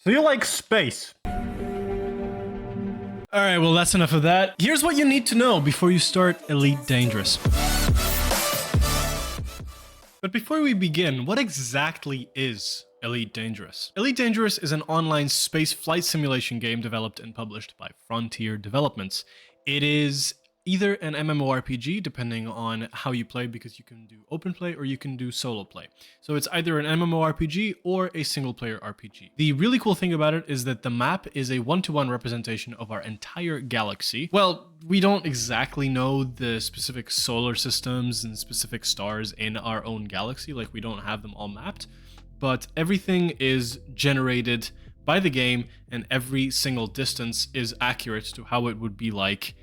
So you like space? Alright, well that's enough of that. Here's what you need to know before you start Elite Dangerous. But before we begin, what exactly is Elite Dangerous? Elite Dangerous is an online space flight simulation game developed and published by Frontier Developments. It is either an MMORPG, depending on how you play, because you can do open play or you can do solo play. So it's either an MMORPG or a single player RPG. The really cool thing about it is that the map is a one-to-one representation of our entire galaxy. Well, we don't exactly know the specific solar systems and specific stars in our own galaxy, like we don't have them all mapped, but everything is generated by the game and every single distance is accurate to how it would be like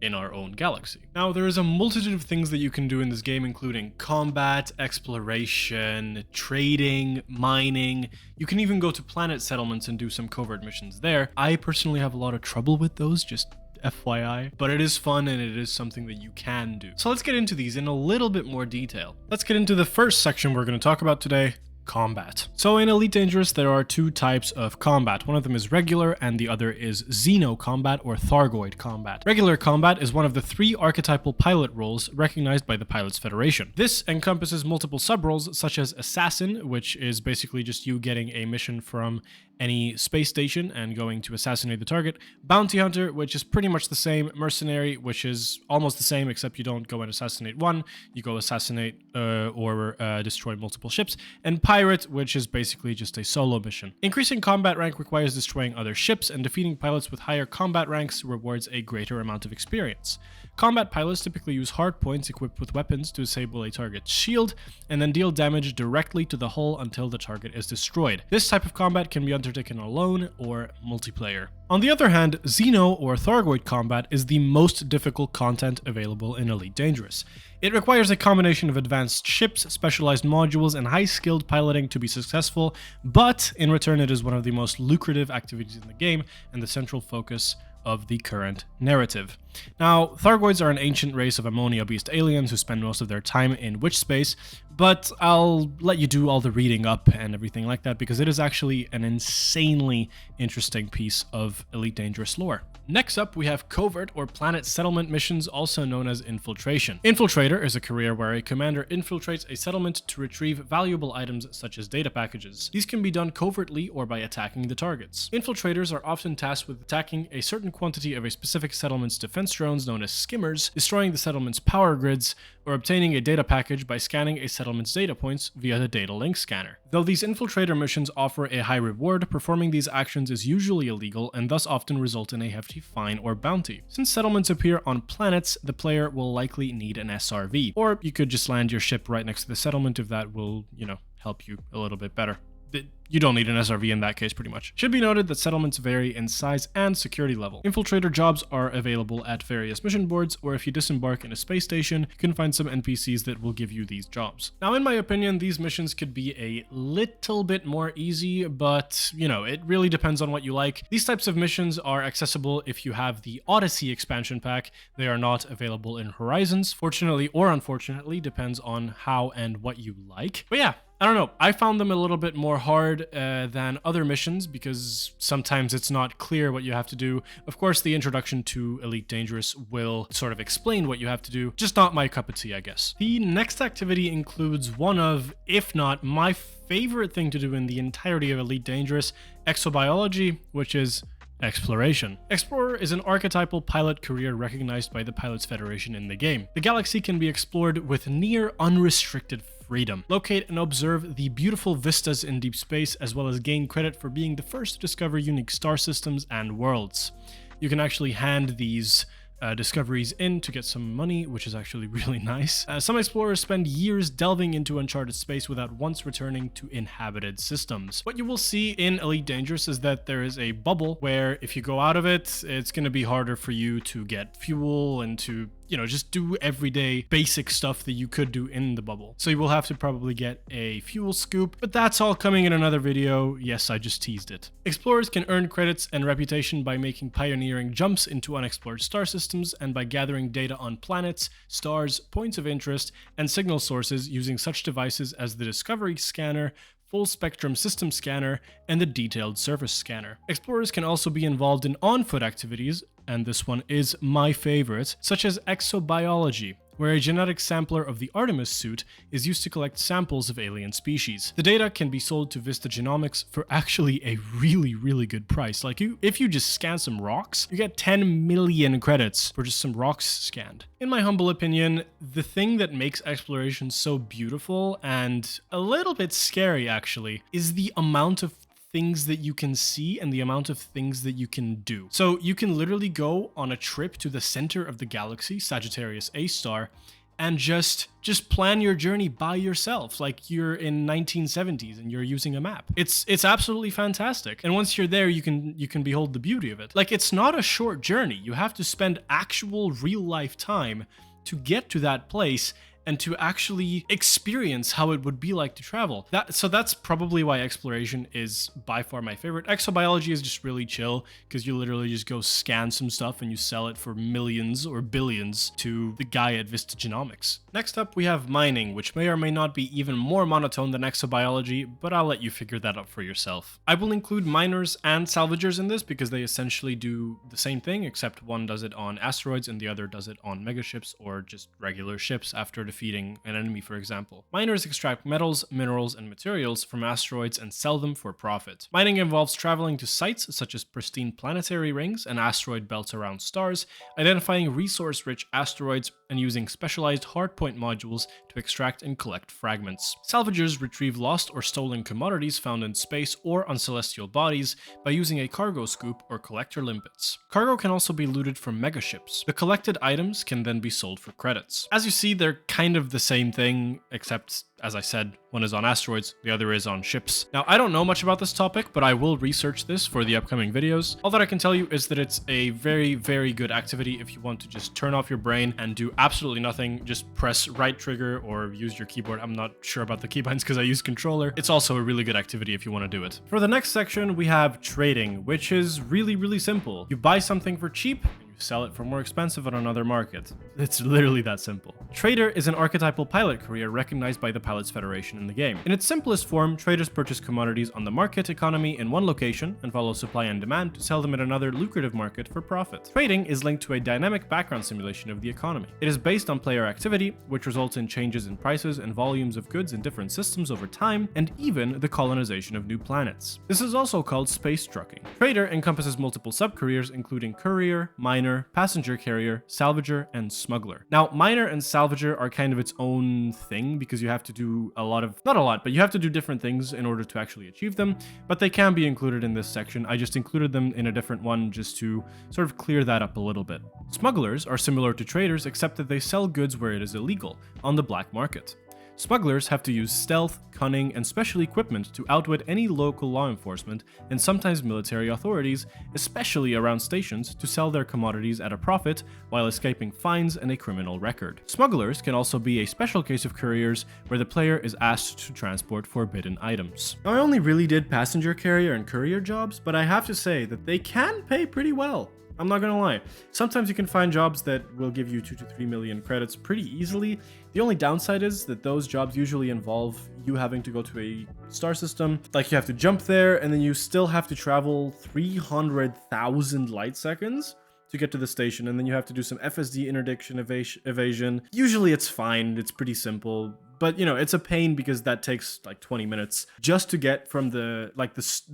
in our own galaxy. Now, there is a multitude of things that you can do in this game, including combat, exploration, trading, mining. You can even go to planet settlements and do some covert missions there. I personally have a lot of trouble with those, just FYI, but it is fun and it is something that you can do. So let's get into these in a little bit more detail. Let's get into the first section we're going to talk about today: combat. So in Elite Dangerous, there are two types of combat. One of them is regular and the other is Xeno combat or Thargoid combat. Regular combat is one of the three archetypal pilot roles recognized by the Pilots Federation. This encompasses multiple sub-roles such as Assassin, which is basically just you getting a mission from any space station and going to assassinate the target. Bounty Hunter, which is pretty much the same. Mercenary, which is almost the same, except you don't go and assassinate one, you go assassinate or destroy multiple ships. And Pirate, which is basically just a solo mission. Increasing combat rank requires destroying other ships, and defeating pilots with higher combat ranks rewards a greater amount of experience. Combat pilots typically use hard points equipped with weapons to disable a target's shield, and then deal damage directly to the hull until the target is destroyed. This type of combat can be undertaken alone or multiplayer. On the other hand, Xeno or Thargoid combat is the most difficult content available in Elite Dangerous. It requires a combination of advanced ships, specialized modules, and high-skilled piloting to be successful, but in return it is one of the most lucrative activities in the game and the central focus of the current narrative. Now, Thargoids are an ancient race of ammonia beast aliens who spend most of their time in witch space, but I'll let you do all the reading up and everything like that because it is actually an insanely interesting piece of Elite Dangerous lore. Next up, we have covert or planet settlement missions, also known as Infiltration. Infiltrator is a career where a commander infiltrates a settlement to retrieve valuable items such as data packages. These can be done covertly or by attacking the targets. Infiltrators are often tasked with attacking a certain quantity of a specific settlement's defense drones known as skimmers, destroying the settlement's power grids, or obtaining a data package by scanning a settlement's data points via the data link scanner. Though these infiltrator missions offer a high reward, performing these actions is usually illegal and thus often result in a hefty fine or bounty. Since settlements appear on planets, the player will likely need an SRV, or you could just land your ship right next to the settlement if that will, help you a little bit better. You don't need an SRV in that case, pretty much. Should be noted that settlements vary in size and security level. Infiltrator jobs are available at various mission boards, or if you disembark in a space station, you can find some NPCs that will give you these jobs. Now, in my opinion, these missions could be a little bit more easy, but, it really depends on what you like. These types of missions are accessible if you have the Odyssey expansion pack. They are not available in Horizons, fortunately or unfortunately, depends on how and what you like. But yeah, I don't know, I found them a little bit more hard than other missions because sometimes it's not clear what you have to do. Of course, the introduction to Elite Dangerous will sort of explain what you have to do, just not my cup of tea, I guess. The next activity includes one of, if not my favorite thing to do in the entirety of Elite Dangerous, exobiology, which is exploration. Explorer is an archetypal pilot career recognized by the Pilots Federation in the game. The galaxy can be explored with near unrestricted freedom. Locate and observe the beautiful vistas in deep space, as well as gain credit for being the first to discover unique star systems and worlds. You can actually hand these discoveries in to get some money, which is actually really nice. Some explorers spend years delving into uncharted space without once returning to inhabited systems. What you will see in Elite Dangerous is that there is a bubble where if you go out of it, it's going to be harder for you to get fuel and to just do everyday basic stuff that you could do in the bubble. So you will have to probably get a fuel scoop, but that's all coming in another video. Yes, I just teased it. Explorers can earn credits and reputation by making pioneering jumps into unexplored star systems and by gathering data on planets, stars, points of interest, and signal sources using such devices as the Discovery Scanner, full spectrum system scanner, and the detailed surface scanner. Explorers can also be involved in on-foot activities, and this one is my favorite, such as exobiology, where a genetic sampler of the Artemis suit is used to collect samples of alien species. The data can be sold to Vista Genomics for actually a really good price. Like, if you just scan some rocks, you get 10 million credits for just some rocks scanned. In my humble opinion, the thing that makes exploration so beautiful and a little bit scary actually is the amount of things that you can see and the amount of things that you can do. So you can literally go on a trip to the center of the galaxy, Sagittarius A star, and just plan your journey by yourself, like you're in 1970s and you're using a map. It's absolutely fantastic. And once you're there, you can behold the beauty of it. Like, it's not a short journey. You have to spend actual real life time to get to that place and to actually experience how it would be like to travel. So that's probably why exploration is by far my favorite. Exobiology is just really chill because you literally just go scan some stuff and you sell it for millions or billions to the guy at Vista Genomics. Next up, we have mining, which may or may not be even more monotone than exobiology, but I'll let you figure that out for yourself. I will include miners and salvagers in this because they essentially do the same thing, except one does it on asteroids and the other does it on megaships or just regular ships after defeating an enemy, for example. Miners extract metals, minerals, and materials from asteroids and sell them for profit. Mining involves traveling to sites such as pristine planetary rings and asteroid belts around stars, identifying resource-rich asteroids, and using specialized hardpoint modules to extract and collect fragments. Salvagers retrieve lost or stolen commodities found in space or on celestial bodies by using a cargo scoop or collector limpets. Cargo can also be looted from megaships. The collected items can then be sold for credits. As you see, they're kind of the same thing, except, as I said, one is on asteroids, the other is on ships. Now, I don't know much about this topic, but I will research this for the upcoming videos. All that I can tell you is that it's a very good activity if you want to just turn off your brain and do absolutely nothing. Just press right trigger or use your keyboard. I'm not sure about the keybinds because I use controller. It's also a really good activity if you want to do it. For the next section, we have trading, which is really simple. You buy something for cheap, sell it for more expensive on another market. It's literally that simple. Trader is an archetypal pilot career recognized by the Pilots Federation in the game. In its simplest form, traders purchase commodities on the market economy in one location and follow supply and demand to sell them in another lucrative market for profit. Trading is linked to a dynamic background simulation of the economy. It is based on player activity, which results in changes in prices and volumes of goods in different systems over time, and even the colonization of new planets. This is also called space trucking. Trader encompasses multiple sub-careers including courier, miner, passenger carrier, salvager, and smuggler. Now, miner and salvager are kind of its own thing because you have to do not a lot, but you have to do different things in order to actually achieve them, but they can be included in this section. I just included them in a different one just to sort of clear that up a little bit. Smugglers are similar to traders except that they sell goods where it is illegal, on the black market. Smugglers have to use stealth, cunning, and special equipment to outwit any local law enforcement and sometimes military authorities, especially around stations, to sell their commodities at a profit while escaping fines and a criminal record. Smugglers can also be a special case of couriers where the player is asked to transport forbidden items. Now, I only really did passenger carrier and courier jobs, but I have to say that they can pay pretty well. I'm not gonna lie. Sometimes you can find jobs that will give you 2 to 3 million credits pretty easily. The only downside is that those jobs usually involve you having to go to a star system. Like, you have to jump there and then you still have to travel 300,000 light seconds to get to the station, and then you have to do some FSD interdiction evasion. Usually it's fine, it's pretty simple. But, you know, it's a pain because that takes like 20 minutes just to get from the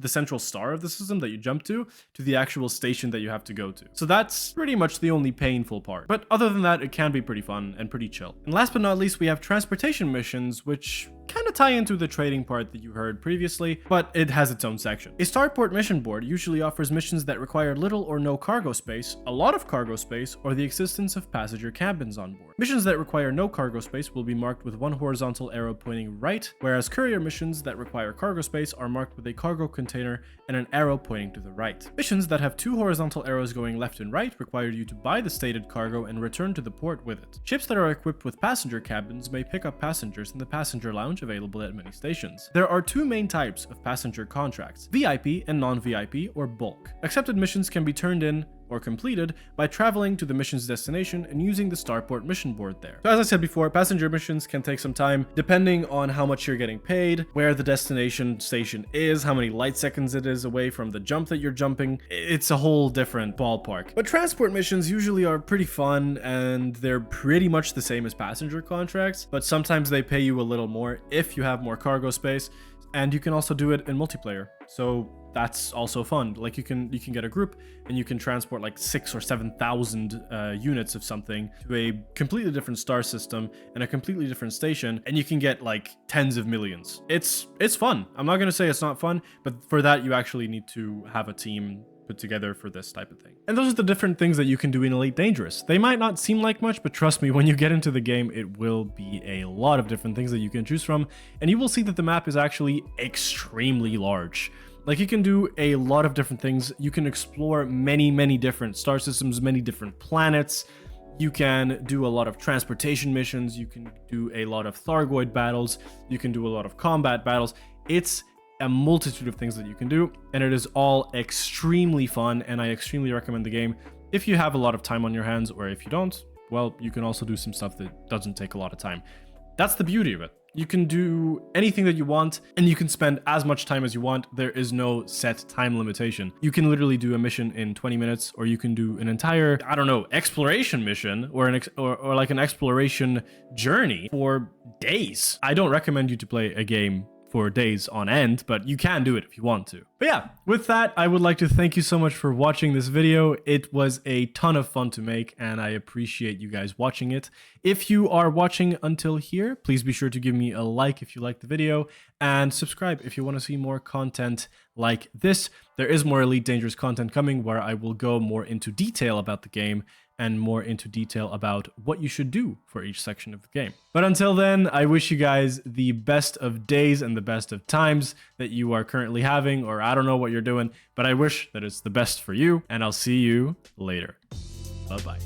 central star of the system that you jump to the actual station that you have to go to. So that's pretty much the only painful part. But other than that, it can be pretty fun and pretty chill. And last but not least, we have transportation missions, which kind of tie into the trading part that you heard previously, but it has its own section. A starport mission board usually offers missions that require little or no cargo space, a lot of cargo space, or the existence of passenger cabins on board. Missions that require no cargo space will be marked with one horizontal arrow pointing right, whereas courier missions that require cargo space are marked with a cargo container and an arrow pointing to the right. Missions that have two horizontal arrows going left and right require you to buy the stated cargo and return to the port with it. Ships that are equipped with passenger cabins may pick up passengers in the passenger lounge available at many stations. There are two main types of passenger contracts: VIP and non-VIP, or bulk. Accepted missions can be turned in or completed by traveling to the mission's destination and using the starport mission board there. So as I said before, passenger missions can take some time depending on how much you're getting paid, where the destination station is, how many light seconds it is away from the jump that you're jumping. It's a whole different ballpark. But transport missions usually are pretty fun, and they're pretty much the same as passenger contracts, but sometimes they pay you a little more if you have more cargo space, and you can also do it in multiplayer. So that's also fun. Like you can get a group and you can transport like 6,000 or 7,000 units of something to a completely different star system and a completely different station, and you can get like tens of millions. It's fun. I'm not gonna say it's not fun, but for that you actually need to have a team put together for this type of thing. And those are the different things that you can do in Elite Dangerous. They might not seem like much, but trust me, when you get into the game, it will be a lot of different things that you can choose from, and you will see that the map is actually extremely large. Like, you can do a lot of different things. You can explore many different star systems, many different planets. You can do a lot of transportation missions. You can do a lot of Thargoid battles. You can do a lot of combat battles. It's a multitude of things that you can do, and it is all extremely fun, and I extremely recommend the game. If you have a lot of time on your hands, or if you don't, well, you can also do some stuff that doesn't take a lot of time. That's the beauty of it. You can do anything that you want, and you can spend as much time as you want. There is no set time limitation. You can literally do a mission in 20 minutes, or you can do an entire, I don't know, exploration mission, or like an exploration journey for days. I don't recommend you to play a game for days on end, but you can do it if you want to. But yeah, with that, I would like to thank you so much for watching this video. It was a ton of fun to make, and I appreciate you guys watching it. If you are watching until here, please be sure to give me a like if you liked the video, and subscribe if you want to see more content like this. There is more Elite Dangerous content coming where I will go more into detail about the game and more into detail about what you should do for each section of the game. But until then, I wish you guys the best of days and the best of times that you are currently having, or I don't know what you're doing, but I wish that it's the best for you, and I'll see you later. Bye-bye.